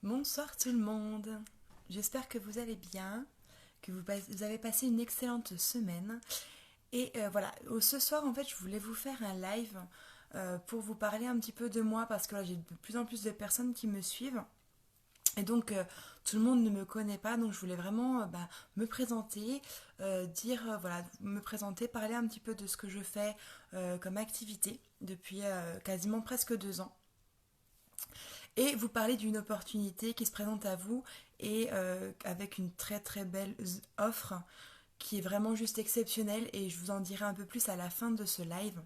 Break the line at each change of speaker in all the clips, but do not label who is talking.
Bonsoir tout le monde, j'espère que vous allez bien, que vous avez passé une excellente semaine. Et voilà, ce soir en fait je voulais vous faire un live pour vous parler un petit peu de moi parce que là j'ai de plus en plus de personnes qui me suivent. Et donc tout le monde ne me connaît pas, donc je voulais vraiment me présenter, voilà, me présenter, parler un petit peu de ce que je fais comme activité depuis quasiment presque 2 ans et vous parler d'une opportunité qui se présente à vous et avec une très très belle offre qui est vraiment juste exceptionnelle et je vous en dirai un peu plus à la fin de ce live.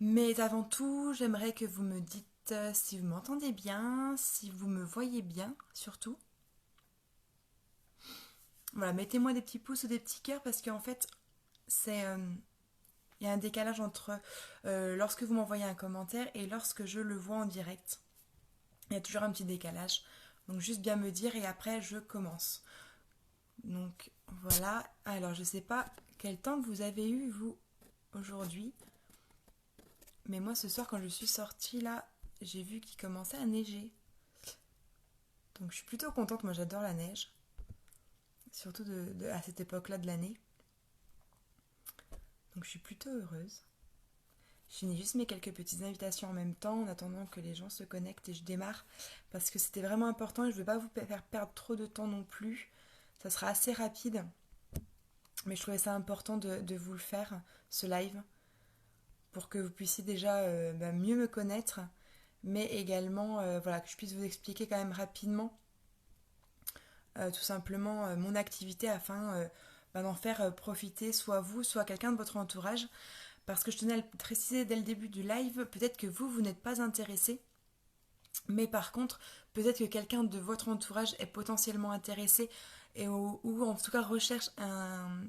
Mais avant tout, j'aimerais que vous me dites si vous m'entendez bien, si vous me voyez bien surtout. Voilà, mettez-moi des petits pouces ou des petits cœurs parce qu'en fait, c'est il y a un décalage entre lorsque vous m'envoyez un commentaire et lorsque je le vois en direct. Il y a toujours un petit décalage. Donc juste bien me dire et après je commence. Donc voilà. Alors je sais pas quel temps vous avez eu vous aujourd'hui. Mais moi ce soir quand je suis sortie là, j'ai vu qu'il commençait à neiger. Donc je suis plutôt contente, moi j'adore la neige. Surtout à cette époque-là de l'année. Donc je suis plutôt heureuse. Je finis juste mes quelques petites invitations en même temps en attendant que les gens se connectent et je démarre parce que c'était vraiment important et je ne veux pas vous faire perdre trop de temps non plus. Ça sera assez rapide, mais je trouvais ça important de vous le faire, ce live, pour que vous puissiez déjà mieux me connaître, mais également voilà, que je puisse vous expliquer quand même rapidement tout simplement mon activité afin d'en faire profiter soit vous, soit quelqu'un de votre entourage. Parce que je tenais à le préciser dès le début du live, peut-être que vous n'êtes pas intéressé, mais par contre, peut-être que quelqu'un de votre entourage est potentiellement intéressé ou en tout cas recherche un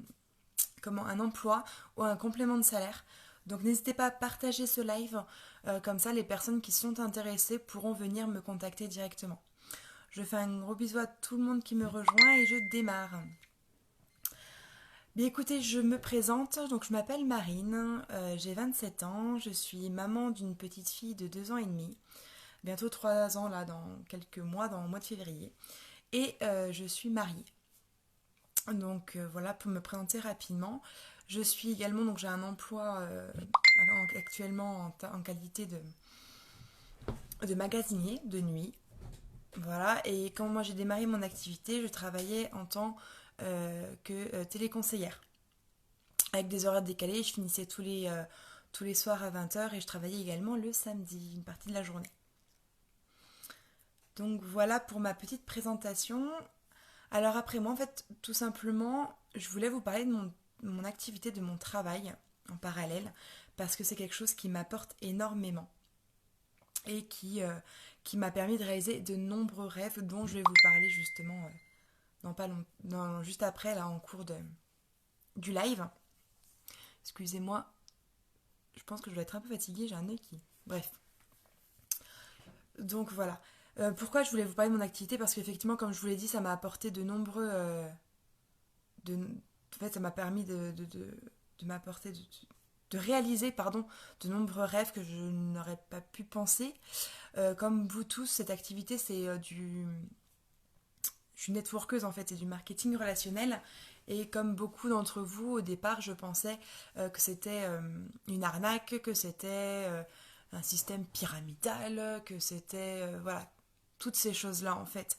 emploi ou un complément de salaire. Donc n'hésitez pas à partager ce live, comme ça les personnes qui sont intéressées pourront venir me contacter directement. Je fais un gros bisou à tout le monde qui me rejoint et je démarre. Bien écoutez, je me présente, donc je m'appelle Marine, j'ai 27 ans, je suis maman d'une petite fille de 2 ans et demi, bientôt 3 ans là dans quelques mois, dans le mois de février, et je suis mariée. Donc voilà pour me présenter rapidement. Je suis également, donc j'ai un emploi actuellement en qualité de magasinier de nuit. Voilà, et quand moi j'ai démarré mon activité, je travaillais en tant que téléconseillère. Avec des horaires décalés, je finissais tous les soirs à 20h et je travaillais également le samedi, une partie de la journée. Donc voilà pour ma petite présentation. Alors après moi, en fait, tout simplement, je voulais vous parler de mon activité, de mon travail en parallèle, parce que c'est quelque chose qui m'apporte énormément et qui m'a permis de réaliser de nombreux rêves dont je vais vous parler justement dans pas long, juste après, là, en cours du live. Excusez-moi, je pense que je dois être un peu fatiguée, j'ai un œil qui... Bref. Donc voilà. Pourquoi je voulais vous parler de mon activité? Parce qu'effectivement, comme je vous l'ai dit, ça m'a apporté de nombreux... en fait, ça m'a permis de m'apporter... de réaliser pardon, de nombreux rêves que je n'aurais pas pu penser. Comme vous tous, cette activité, c'est du... Je suis networkeuse en fait, c'est du marketing relationnel. Et comme beaucoup d'entre vous, au départ, je pensais que c'était une arnaque, que c'était un système pyramidal, que c'était voilà, toutes ces choses-là en fait.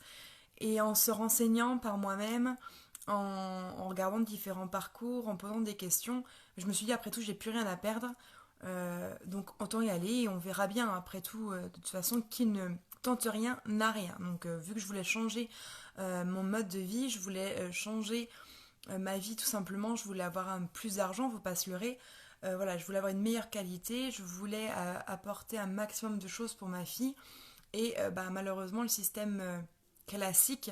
Et en se renseignant par moi-même, en regardant différents parcours, en posant des questions, je me suis dit après tout, j'ai plus rien à perdre. Donc autant y aller et on verra bien après tout. De toute façon, qui ne tente rien n'a rien. Donc vu que je voulais changer mon mode de vie, je voulais changer ma vie tout simplement, je voulais avoir plus d'argent, faut pas se leurrer. Voilà, je voulais avoir une meilleure qualité, je voulais apporter un maximum de choses pour ma fille. Et malheureusement, le système classique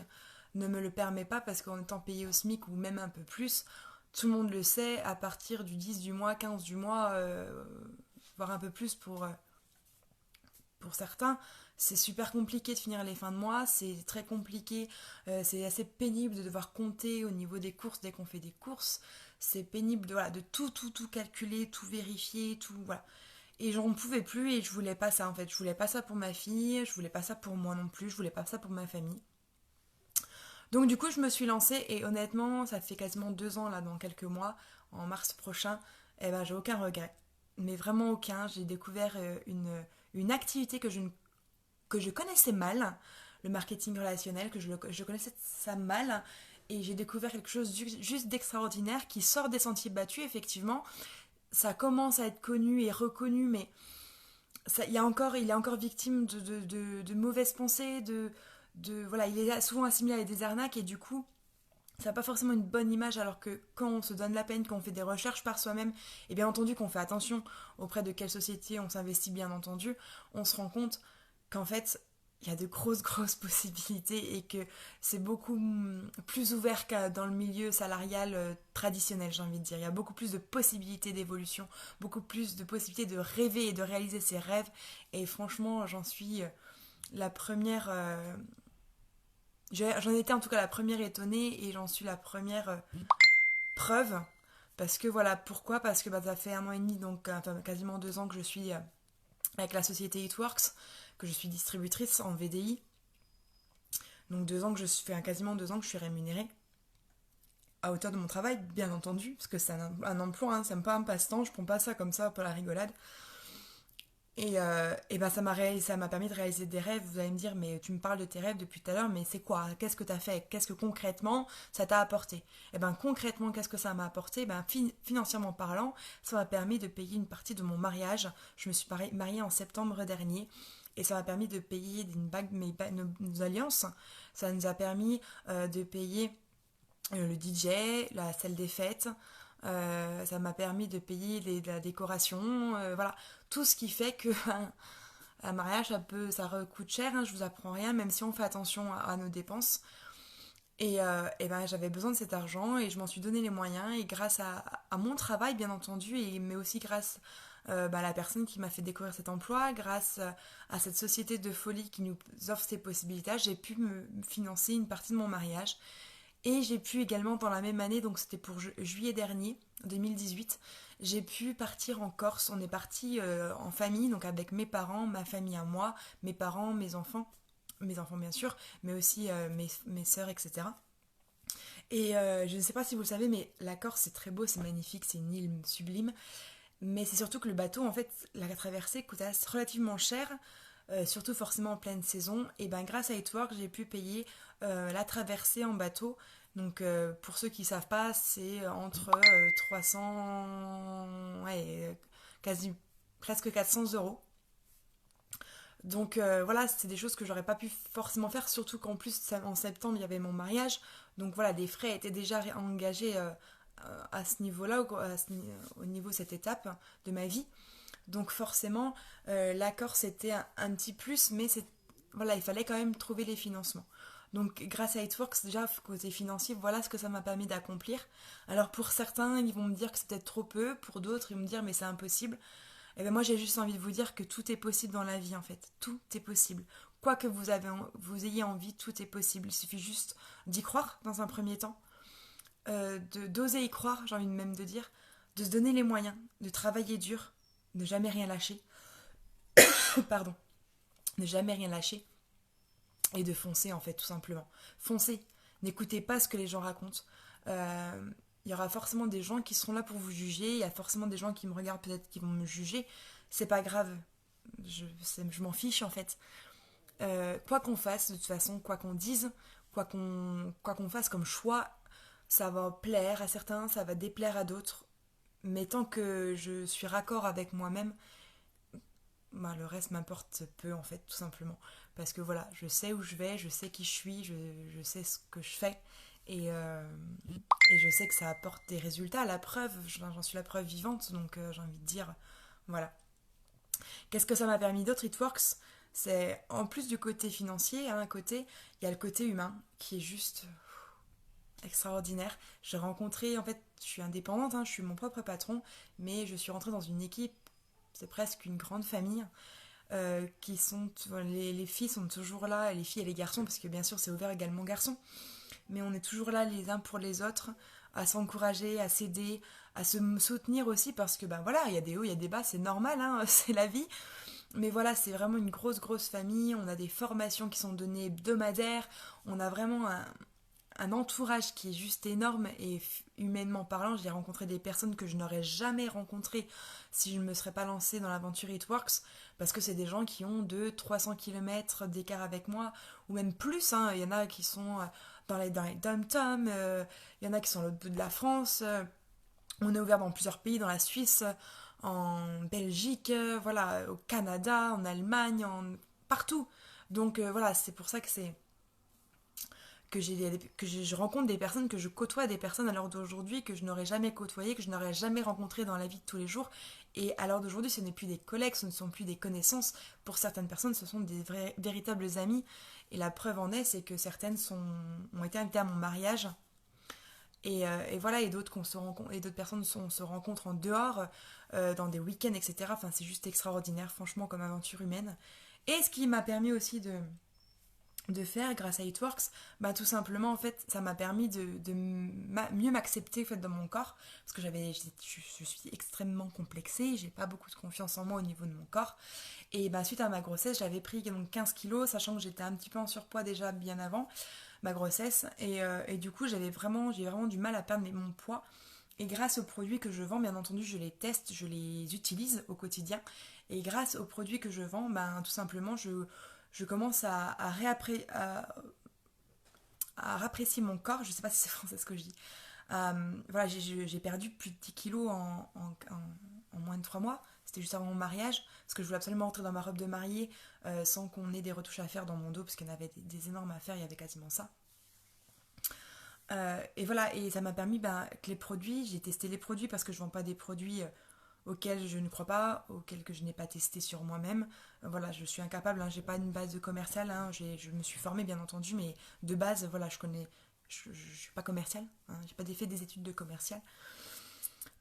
ne me le permet pas parce qu'en étant payé au SMIC ou même un peu plus, tout le monde le sait, à partir du 10 du mois, 15 du mois, voire un peu plus pour certains, c'est super compliqué de finir les fins de mois, c'est très compliqué, c'est assez pénible de devoir compter au niveau des courses dès qu'on fait des courses, c'est pénible de tout calculer, tout vérifier, tout voilà. Et j'en pouvais plus et je voulais pas ça en fait. Je voulais pas ça pour ma fille, je voulais pas ça pour moi non plus, je voulais pas ça pour ma famille. Donc du coup, je me suis lancée et honnêtement, ça fait quasiment 2 ans là, dans quelques mois, en mars prochain, et ben j'ai aucun regret. Mais vraiment aucun. J'ai découvert une activité que je connaissais mal, le marketing relationnel, je connaissais ça mal. Et j'ai découvert quelque chose juste d'extraordinaire qui sort des sentiers battus, effectivement. Ça commence à être connu et reconnu, mais il est encore victime de mauvaises pensées, voilà, il est souvent assimilé à des arnaques et du coup, ça n'a pas forcément une bonne image alors que quand on se donne la peine, quand on fait des recherches par soi-même, et bien entendu qu'on fait attention auprès de quelle société on s'investit bien entendu, on se rend compte qu'en fait, il y a de grosses possibilités et que c'est beaucoup plus ouvert que dans le milieu salarial traditionnel, j'ai envie de dire. Il y a beaucoup plus de possibilités d'évolution, beaucoup plus de possibilités de rêver et de réaliser ses rêves. Et franchement, j'en suis la première... j'en étais en tout cas la première étonnée et j'en suis la première preuve. Parce que voilà, pourquoi? Parce que bah, ça fait 1 an et demi, donc enfin, quasiment 2 ans que je suis avec la société Itworks, que je suis distributrice en VDI. Donc 2 ans que je fais, quasiment 2 ans que je suis rémunérée à hauteur de mon travail, bien entendu, parce que c'est un emploi, hein, ça me pas un passe-temps, je prends pas ça comme ça pour la rigolade. Et ben ça m'a permis de réaliser des rêves. Vous allez me dire, mais tu me parles de tes rêves depuis tout à l'heure, mais c'est quoi? Qu'est-ce que tu as fait? Qu'est-ce que concrètement ça t'a apporté? Et ben concrètement, qu'est-ce que ça m'a apporté? Ben financièrement parlant, ça m'a permis de payer une partie de mon mariage. Je me suis mariée en septembre dernier. Et ça m'a permis de payer une bague, nos alliances. Ça nous a permis de payer le DJ, la salle des fêtes. Ça m'a permis de payer la décoration. Voilà, tout ce qui fait que un mariage, ça coûte cher, hein, je vous apprends rien, même si on fait attention à nos dépenses. Et ben, j'avais besoin de cet argent et je m'en suis donné les moyens. Et grâce à mon travail, bien entendu, mais aussi grâce à la personne qui m'a fait découvrir cet emploi, grâce à cette société de folie qui nous offre ces possibilités, j'ai pu me financer une partie de mon mariage. Et j'ai pu également, dans la même année, donc c'était pour juillet dernier, 2018, j'ai pu partir en Corse. On est parti en famille, donc avec mes parents, ma famille à moi, mes parents, mes enfants bien sûr, mais aussi mes sœurs, etc. Et je ne sais pas si vous le savez, mais la Corse c'est très beau, c'est magnifique, c'est une île sublime. Mais c'est surtout que le bateau, en fait, la traversée coûtait relativement cher, surtout forcément en pleine saison. Et ben grâce à Itwork, j'ai pu payer la traversée en bateau. Donc pour ceux qui ne savent pas, c'est entre 300, ouais, quasi presque 400 euros. Donc voilà, c'est des choses que j'aurais pas pu forcément faire, surtout qu'en plus en septembre il y avait mon mariage. Donc voilà, des frais étaient déjà engagés à ce niveau-là, au niveau de cette étape de ma vie. Donc forcément, l'accord c'était un petit plus, mais voilà, il fallait quand même trouver les financements. Donc grâce à Itworks, déjà côté financier, voilà ce que ça m'a permis d'accomplir. Alors pour certains, ils vont me dire que c'est peut-être trop peu, pour d'autres, ils vont me dire mais c'est impossible. Et bien moi j'ai juste envie de vous dire que tout est possible dans la vie en fait. Tout est possible. Quoi que vous ayez envie, tout est possible. Il suffit juste d'y croire dans un premier temps, d'oser y croire, j'ai envie même de dire, de se donner les moyens, de travailler dur, ne jamais rien lâcher, pardon, ne jamais rien lâcher et de foncer en fait tout simplement. Foncez, n'écoutez pas ce que les gens racontent. Il y aura forcément des gens qui seront là pour vous juger, il y a forcément des gens qui me regardent peut-être qui vont me juger, c'est pas grave, je m'en fiche en fait. Quoi qu'on fasse, de toute façon, quoi qu'on dise, quoi qu'on fasse comme choix, ça va plaire à certains, ça va déplaire à d'autres. Mais tant que je suis raccord avec moi-même, bah, le reste m'importe peu en fait, tout simplement. Parce que voilà, je sais où je vais, je sais qui je suis, je sais ce que je fais. Et, euh, et je sais que ça apporte des résultats. La preuve, j'en suis la preuve vivante, donc j'ai envie de dire, voilà. Qu'est-ce que ça m'a permis d'autre, Itworks? C'est en plus du côté financier, à un côté, il y a le côté humain qui est juste extraordinaire. J'ai rencontré, en fait, je suis indépendante, hein, je suis mon propre patron, mais je suis rentrée dans une équipe, c'est presque une grande famille, qui sont, les filles sont toujours là, les filles et les garçons, parce que bien sûr c'est ouvert également garçons, mais on est toujours là les uns pour les autres, à s'encourager, à s'aider, à se soutenir aussi parce que ben voilà, il y a des hauts, il y a des bas, c'est normal, hein, c'est la vie. Mais voilà, c'est vraiment une grosse famille. On a des formations qui sont données hebdomadaires. On a vraiment un entourage qui est juste énorme et humainement parlant, j'ai rencontré des personnes que je n'aurais jamais rencontrées si je ne me serais pas lancée dans l'aventure It Works parce que c'est des gens qui ont 200-300 km d'écart avec moi ou même plus, hein. Il y en a qui sont dans les dom-toms, il y en a qui sont à l'autre bout de la France. On est ouvert dans plusieurs pays, dans la Suisse, en Belgique, voilà, au Canada, en Allemagne, partout. Donc voilà, c'est pour ça que je rencontre des personnes, que je côtoie des personnes à l'heure d'aujourd'hui que je n'aurais jamais côtoyées, que je n'aurais jamais rencontrées dans la vie de tous les jours. Et à l'heure d'aujourd'hui, ce n'est plus des collègues, ce ne sont plus des connaissances. Pour certaines personnes, ce sont des véritables amis. Et la preuve en est, c'est que certaines ont été invitées à mon mariage. Et voilà, et d'autres et d'autres personnes se rencontrent en dehors, dans des week-ends, etc. Enfin, c'est juste extraordinaire, franchement, comme aventure humaine. Et ce qui m'a permis aussi de faire grâce à Itworks, bah tout simplement en fait ça m'a permis de mieux m'accepter en fait, dans mon corps parce que je suis extrêmement complexée, j'ai pas beaucoup de confiance en moi au niveau de mon corps et bah suite à ma grossesse j'avais pris donc 15 kilos sachant que j'étais un petit peu en surpoids déjà bien avant ma grossesse et du coup j'ai vraiment du mal à perdre mon poids et grâce aux produits que je vends bien entendu je les teste, je les utilise au quotidien et grâce aux produits que je vends ben tout simplement je commence à rapprécier mon corps, je sais pas si c'est français ce que je dis. Voilà, j'ai perdu plus de 10 kilos en moins de 3 mois. C'était juste avant mon mariage, parce que je voulais absolument rentrer dans ma robe de mariée sans qu'on ait des retouches à faire dans mon dos, parce qu'il y en avait des énormes affaires, il y avait quasiment ça. Et voilà, et ça m'a permis que les produits, j'ai testé les produits parce que je vends pas des produits auxquels je ne crois pas, auxquels que je n'ai pas testé sur moi-même. Voilà, je suis incapable, hein, j'ai pas une base de commercial, hein, je me suis formée bien entendu, mais de base, voilà, je suis pas commercial, hein, j'ai pas fait des études de commercial.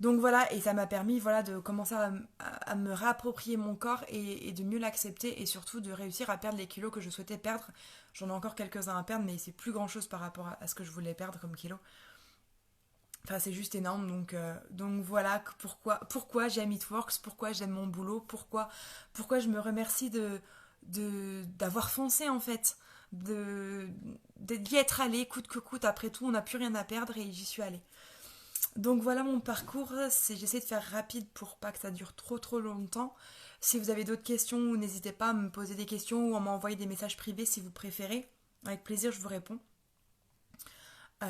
Donc voilà, et ça m'a permis voilà, de commencer à me réapproprier mon corps et de mieux l'accepter et surtout de réussir à perdre les kilos que je souhaitais perdre. J'en ai encore quelques-uns à perdre, mais c'est plus grand-chose par rapport à ce que je voulais perdre comme kilos. Enfin, c'est juste énorme. Donc voilà pourquoi j'aime It Works, pourquoi j'aime mon boulot, pourquoi je me remercie d'avoir foncé en fait, d'y être allé coûte que coûte. Après tout, on n'a plus rien à perdre et j'y suis allée. Donc voilà mon parcours. J'essaie de faire rapide pour pas que ça dure trop longtemps. Si vous avez d'autres questions, n'hésitez pas à me poser des questions ou à m'envoyer des messages privés si vous préférez. Avec plaisir, je vous réponds.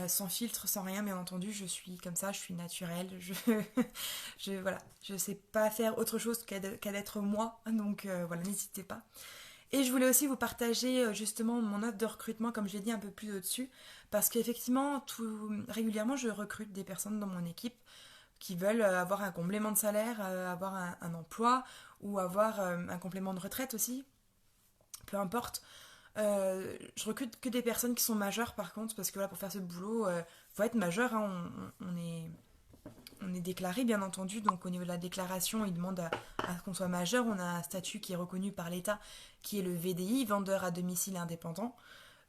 Sans filtre, sans rien, bien entendu, je suis comme ça, je suis naturelle, voilà, je sais pas faire autre chose qu'à d'être moi, donc voilà, n'hésitez pas. Et je voulais aussi vous partager justement mon offre de recrutement, comme je l'ai dit un peu plus au-dessus, parce qu'effectivement, régulièrement, je recrute des personnes dans mon équipe qui veulent avoir un complément de salaire, avoir un emploi, ou avoir un complément de retraite aussi, peu importe. Je recrute que des personnes qui sont majeures par contre, parce que là, pour faire ce boulot, faut être majeur, hein, on est déclaré bien entendu, donc au niveau de la déclaration, ils demandent à ce qu'on soit majeur. On a un statut qui est reconnu par l'État, qui est le VDI, vendeur à domicile indépendant.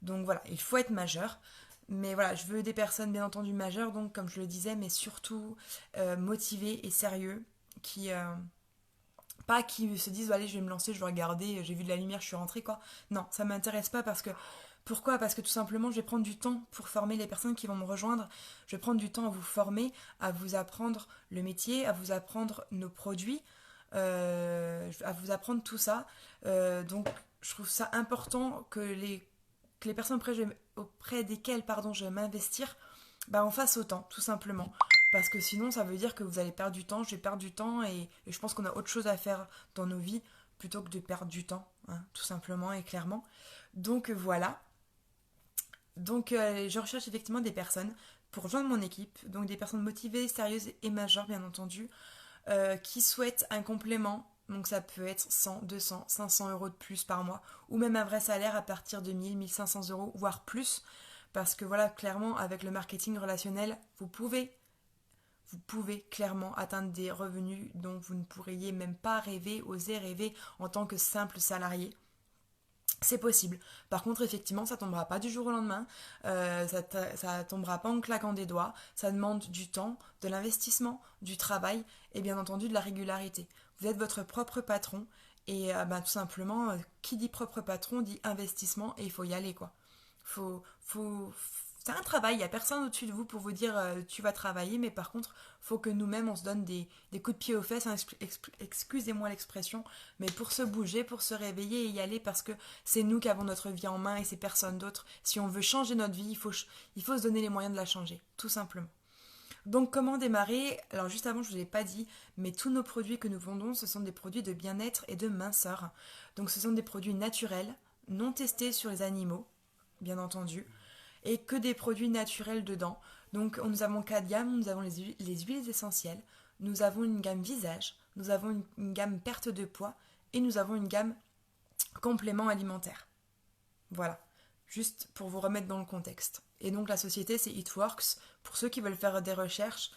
Donc voilà, il faut être majeur. Mais voilà, je veux des personnes bien entendu majeures, donc comme je le disais, mais surtout motivées et sérieux, qui, pas qui se disent allez je vais me lancer, je vais regarder, j'ai vu de la lumière, je suis rentrée quoi. Non, ça m'intéresse pas parce que pourquoi? Parce que tout simplement je vais prendre du temps pour former les personnes qui vont me rejoindre. Je vais prendre du temps à vous former, à vous apprendre le métier, à vous apprendre nos produits, à vous apprendre tout ça. Donc je trouve ça important que les personnes auprès desquelles je vais m'investir, on fasse autant, tout simplement. Parce que sinon, ça veut dire que vous allez perdre du temps, je vais perdre du temps, et je pense qu'on a autre chose à faire dans nos vies plutôt que de perdre du temps, hein, tout simplement et clairement. Donc voilà. Donc je recherche effectivement des personnes pour rejoindre mon équipe, donc des personnes motivées, sérieuses et majeures, bien entendu, qui souhaitent un complément. Donc ça peut être 100, 200, 500 euros de plus par mois, ou même un vrai salaire à partir de 1000, 1500 euros, voire plus. Parce que voilà, clairement, avec le marketing relationnel, vous pouvez clairement atteindre des revenus dont vous ne pourriez même pas rêver, oser rêver en tant que simple salarié. C'est possible. Par contre, effectivement, ça tombera pas du jour au lendemain, ça tombera pas en claquant des doigts, ça demande du temps, de l'investissement, du travail et bien entendu de la régularité. Vous êtes votre propre patron et tout simplement, qui dit propre patron dit investissement et il faut y aller quoi. Faut... C'est un travail, il n'y a personne au-dessus de vous pour vous dire tu vas travailler, mais par contre, faut que nous-mêmes on se donne des coups de pied aux fesses, hein, excusez-moi l'expression, mais pour se bouger, pour se réveiller et y aller parce que c'est nous qui avons notre vie en main et c'est personne d'autre. Si on veut changer notre vie, il faut se donner les moyens de la changer, tout simplement. Donc comment démarrer? Alors juste avant, je ne vous ai pas dit, mais tous nos produits que nous vendons, ce sont des produits de bien-être et de minceur. Donc ce sont des produits naturels, non testés sur les animaux, bien entendu, et que des produits naturels dedans. Donc nous avons 4 gammes, nous avons les huiles essentielles, nous avons une gamme visage, nous avons une gamme perte de poids et nous avons une gamme complément alimentaire. Voilà, juste pour vous remettre dans le contexte. Et donc la société c'est It Works, pour ceux qui veulent faire des recherches,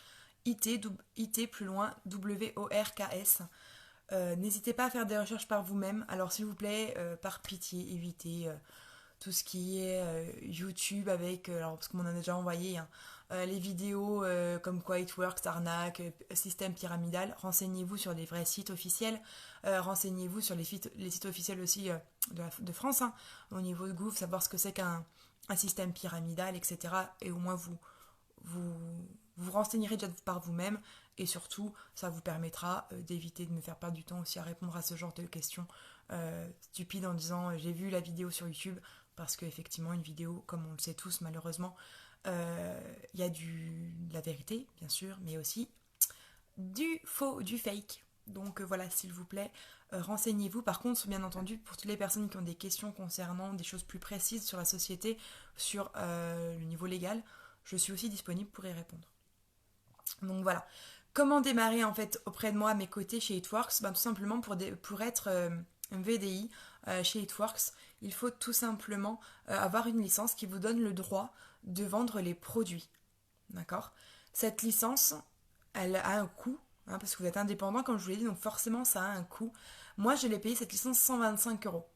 IT plus loin, WORKS. N'hésitez pas à faire des recherches par vous-même, alors s'il vous plaît, par pitié, évitez tout ce qui est YouTube avec, alors parce qu'on m'en a déjà envoyé, hein, les vidéos comme quoi It Works, arnaque, système pyramidal, renseignez-vous sur les vrais sites officiels, renseignez-vous sur les sites officiels aussi de France, hein, au niveau de Gouv, savoir ce que c'est qu'un système pyramidal, etc. Et au moins vous, vous renseignerez déjà par vous-même et surtout ça vous permettra d'éviter de me faire perdre du temps aussi à répondre à ce genre de questions stupides en disant j'ai vu la vidéo sur YouTube parce qu'effectivement une vidéo comme on le sait tous malheureusement il y a de la vérité bien sûr mais aussi du faux, du fake. Donc voilà, s'il vous plaît, renseignez-vous. Par contre, bien entendu, pour toutes les personnes qui ont des questions concernant des choses plus précises sur la société, sur le niveau légal, je suis aussi disponible pour y répondre. Donc voilà. Comment démarrer en fait auprès de moi, à mes côtés chez It Works? Tout simplement pour être un VDI chez It Works, il faut tout simplement avoir une licence qui vous donne le droit de vendre les produits. D'accord? Cette licence, elle a un coût, hein, parce que vous êtes indépendant, comme je vous l'ai dit, donc forcément ça a un coût. Moi, je l'ai payé cette licence 125 euros.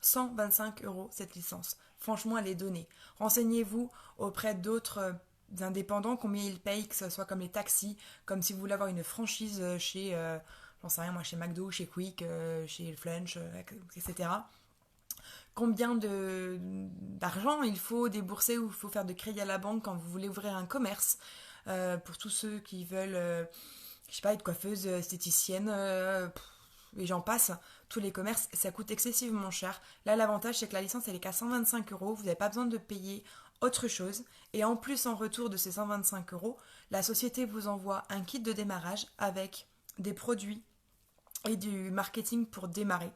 125 euros cette licence. Franchement, elle est donnée. Renseignez-vous auprès d'autres indépendants combien ils payent, que ce soit comme les taxis, comme si vous voulez avoir une franchise chez, j'en sais rien moi, chez McDo, chez Quick, chez Flunch, etc. Combien d'argent il faut débourser ou il faut faire de crédit à la banque quand vous voulez ouvrir un commerce. Pour tous ceux qui veulent, je sais pas, être coiffeuse, esthéticienne, et j'en passe, tous les commerces, ça coûte excessivement cher. Là, l'avantage, c'est que la licence, elle est qu'à 125 euros, vous n'avez pas besoin de payer autre chose. Et en plus, en retour de ces 125 euros, la société vous envoie un kit de démarrage avec des produits et du marketing pour démarrer,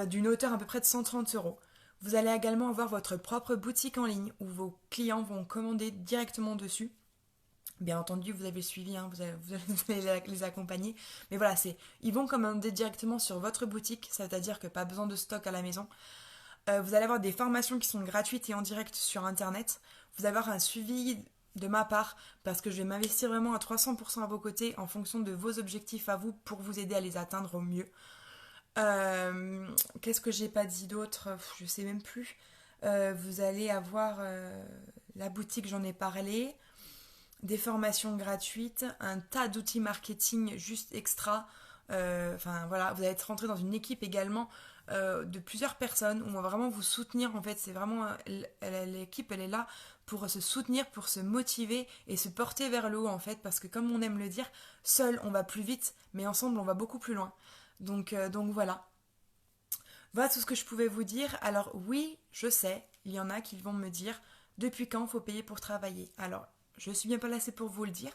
d'une hauteur à peu près de 130 euros. Vous allez également avoir votre propre boutique en ligne où vos clients vont commander directement dessus. Bien entendu, vous avez le suivi, hein, vous allez les accompagner. Mais voilà, ils vont commander directement sur votre boutique, c'est-à-dire que pas besoin de stock à la maison. Vous allez avoir des formations qui sont gratuites et en direct sur Internet. Vous allez avoir un suivi de ma part parce que je vais m'investir vraiment à 300% à vos côtés en fonction de vos objectifs à vous pour vous aider à les atteindre au mieux. Qu'est-ce que j'ai pas dit d'autre? Je sais même plus. Vous allez avoir la boutique, j'en ai parlé, des formations gratuites, un tas d'outils marketing juste extra. Enfin voilà, vous allez être rentré dans une équipe également de plusieurs personnes où on va vraiment vous soutenir. En fait, c'est vraiment l'équipe, elle est là pour se soutenir, pour se motiver et se porter vers le haut en fait, parce que comme on aime le dire, seul on va plus vite, mais ensemble on va beaucoup plus loin. Donc voilà. Voilà tout ce que je pouvais vous dire. Alors oui, je sais, il y en a qui vont me dire depuis quand faut payer pour travailler. Alors, je suis bien placée pour vous le dire.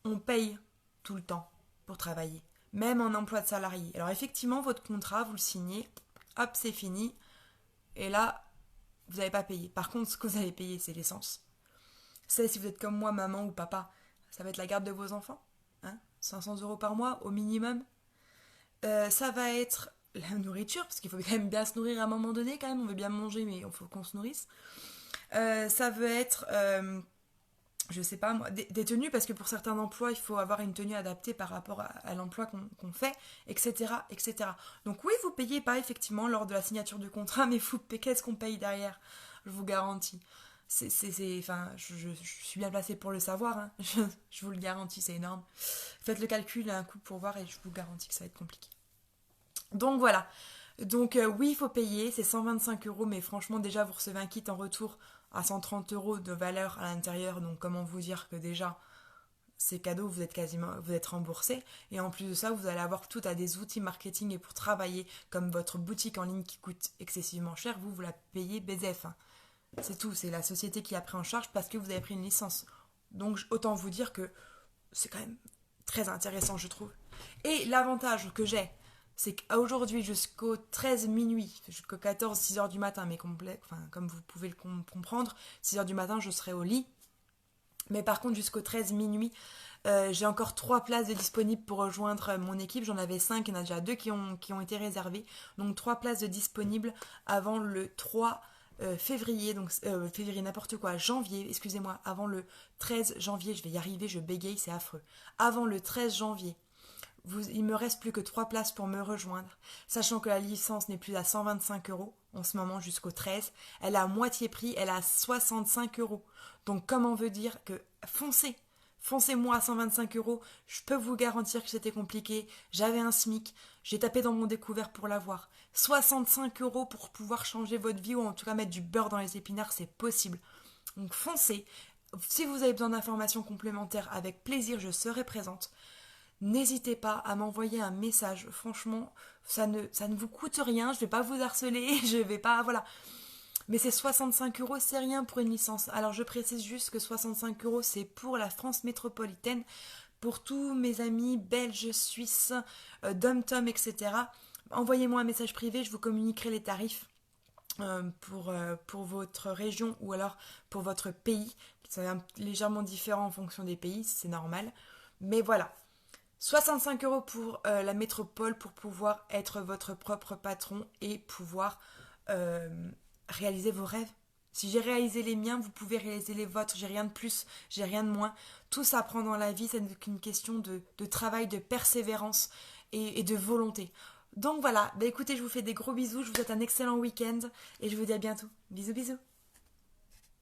On paye tout le temps pour travailler, même en emploi de salarié. Alors effectivement, votre contrat, vous le signez, hop, c'est fini. Et là, vous n'avez pas payé. Par contre, ce que vous allez payer, c'est l'essence. C'est si vous êtes comme moi, maman ou papa, ça va être la garde de vos enfants. Hein, 500 euros par mois au minimum. Ça va être la nourriture, parce qu'il faut quand même bien se nourrir à un moment donné, quand même, on veut bien manger, mais il faut qu'on se nourrisse. Ça veut être je sais pas moi, des tenues, parce que pour certains emplois, il faut avoir une tenue adaptée par rapport à l'emploi qu'on fait, etc., etc. Donc oui, vous payez pas effectivement lors de la signature du contrat, mais qu'est-ce qu'on paye derrière? Je vous garantis. Enfin, je suis bien placée pour le savoir, hein. Je vous le garantis, c'est énorme. Faites le calcul à un coup pour voir et je vous garantis que ça va être compliqué. Donc voilà. Donc oui, il faut payer, c'est 125 euros, mais franchement, déjà, vous recevez un kit en retour à 130 euros de valeur à l'intérieur. Donc comment vous dire que déjà, c'est cadeau, vous êtes remboursé. Et en plus de ça, vous allez avoir tout à des outils marketing et pour travailler, comme votre boutique en ligne qui coûte excessivement cher, vous la payez BZF, hein. C'est tout, c'est la société qui a pris en charge parce que vous avez pris une licence. Donc autant vous dire que c'est quand même très intéressant, je trouve. Et l'avantage que j'ai, c'est qu'aujourd'hui jusqu'au 13 minuit, jusqu'au 14, 6 heures du matin, mais complet, enfin, comme vous pouvez le comprendre, 6 heures du matin, je serai au lit. Mais par contre, jusqu'au 13 minuit, j'ai encore 3 places de disponibles pour rejoindre mon équipe. J'en avais 5, il y en a déjà 2 qui ont été réservées. Donc 3 places de disponibles avant le 3 février, donc février n'importe quoi, janvier, excusez-moi, avant le 13 janvier, je vais y arriver, je bégaye, c'est affreux. Avant le 13 janvier, il me reste plus que 3 places pour me rejoindre, sachant que la licence n'est plus à 125 euros en ce moment jusqu'au 13, elle est à moitié prix, elle est à 65 euros. Donc comment veut dire que foncez-moi à 125 euros, je peux vous garantir que c'était compliqué, j'avais un SMIC, j'ai tapé dans mon découvert pour l'avoir. 65 euros pour pouvoir changer votre vie ou en tout cas mettre du beurre dans les épinards, c'est possible. Donc foncez. Si vous avez besoin d'informations complémentaires, avec plaisir, je serai présente. N'hésitez pas à m'envoyer un message. Franchement, ça ne vous coûte rien. Je ne vais pas vous harceler. Je vais pas. Voilà. Mais c'est 65 euros, c'est rien pour une licence. Alors je précise juste que 65 euros, c'est pour la France métropolitaine. Pour tous mes amis belges, suisses, dom-tom, etc. Envoyez-moi un message privé, je vous communiquerai les tarifs pour votre région ou alors pour votre pays. C'est légèrement différent en fonction des pays, c'est normal. Mais voilà, 65 euros pour la métropole pour pouvoir être votre propre patron et pouvoir euh, réaliser vos rêves. Si j'ai réalisé les miens, vous pouvez réaliser les vôtres. J'ai rien de plus, j'ai rien de moins. Tout s'apprend dans la vie, c'est qu'une question de travail, de persévérance et de volonté. Donc voilà, bah écoutez, je vous fais des gros bisous, je vous souhaite un excellent week-end et je vous dis à bientôt. Bisous bisous.